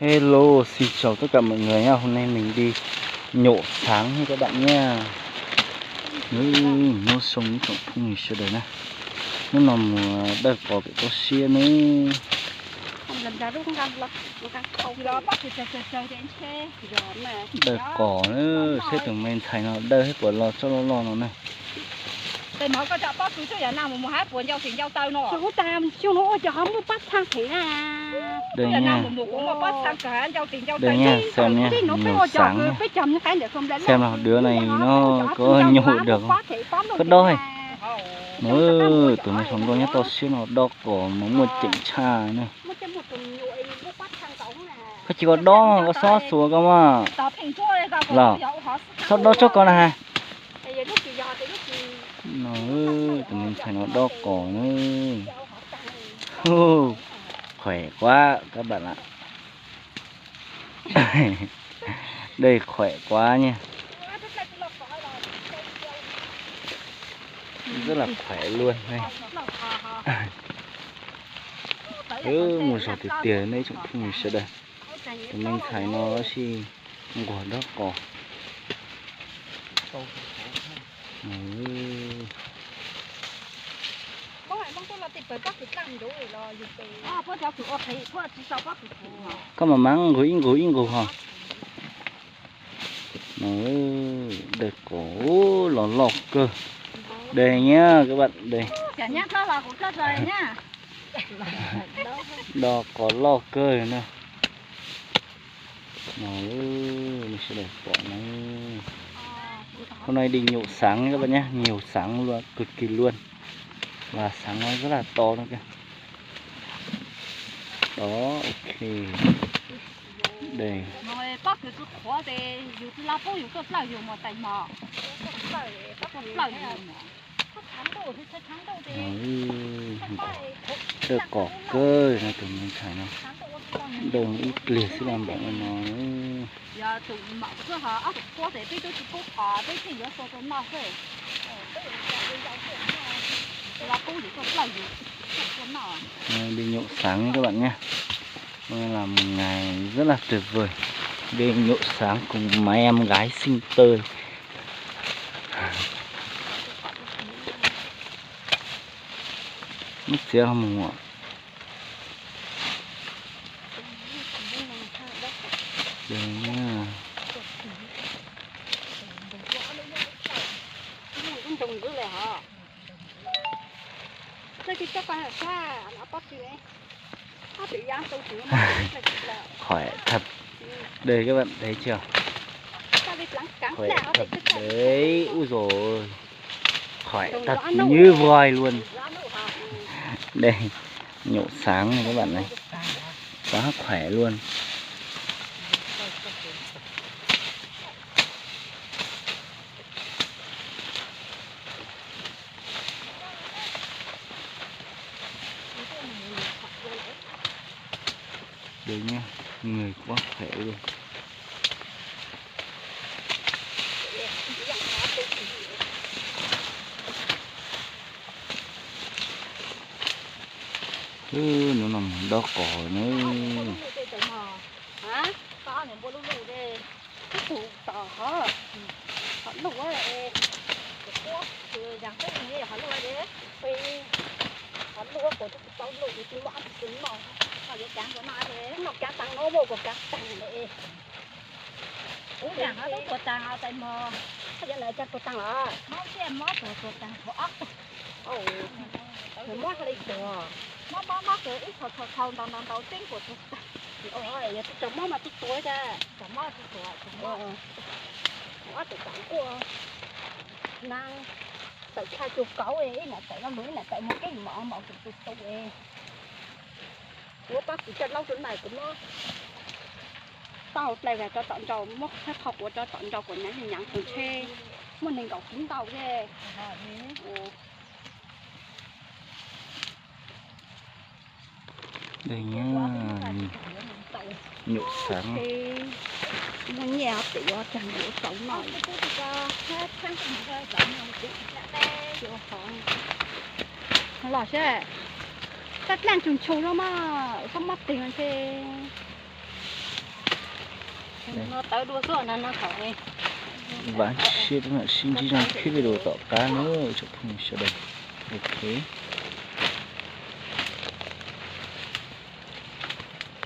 Hello, xin chào tất cả mọi người nha. Hôm nay mình đi nhổ sáng nha các bạn nha. Nó sống trong phun như thế đấy nè. Nó nằm đây có cái to xia nữa. Đây cỏ nữa, thế từng men thành nó đây hết của lo cho nó này. Đây nó có cho bác chú cho nhà nào mà hát buồn giao tiền giao tao nó. Chú tam chú nó cho không có bắt sang thế à. Đây nha. Đây nha, xem nha, nhiều sáng nha. Xem nào, đứa này nó có nhổ được không? Có đôi. Tụi này không có nhá to xíu nó đo cỏ móng một chỉnh trà này. Có chỉ có đó mà có sót xuống cơ mà. Là sót đó cho con này. Nó tụi mình phải nó đo cỏ nữa. Khỏe quá các bạn ạ. Đây khỏe quá nha. Rất là khỏe luôn này. Một giọt thì tiền đấy chúng mình sẽ đây. Tụi mình thấy nó chỉ quả đo cỏ. Có mà mắng gối hả? Nó để cổ lọt cơ. Đây nhá các bạn, đây. Đỏ có lọt cơ rồi nè. Mình sẽ để bỏ nó. Hôm nay đi nhổ sáng các bạn nhé, nhiều sáng luôn, cực kỳ luôn. Và sáng nó rất là to nữa kìa. Đó, ok. Đây. Được cỏ cơ này tụi mình thấy nó. Đường ít liệt sẽ làm bạn nó. Đi nhổ sáng các bạn nhé. Hôm là một ngày rất là tuyệt vời. Đi nhổ sáng cùng mấy em gái xinh tươi. Mất xíu không ạ. Đây nha. Khỏe thật. Đây các bạn thấy chưa? Khỏe thật đấy. Úi dồi, khỏe thật như voi luôn. Đây nhổ sáng này các bạn này, quá khỏe luôn. Đây nha, người quá khỏe luôn. Nó nằm đó cỏ nữa. Năng tự khai chuột cẩu ấy là tại nó mới là tại một cái mỏ tụt ấy. Của bác chỉ cho lâu chỗ này cũng nó tao đây về cho tận trầu mất hết học của cho tận trầu của nhãn thường chê mà mình đọc cũng tao ghê. Đây nhá, nhổ sáng. Nó nhà tự chẳng nhổ sống nổi. Nó lỏ chứ. Tất lan trùng trùng đó mà không mất tiền thế. nó tới đua số nó khỏi Bạn ship mà xin chỉ rằng khi video tỏ cá nữa chụp hình sau đây. Ok.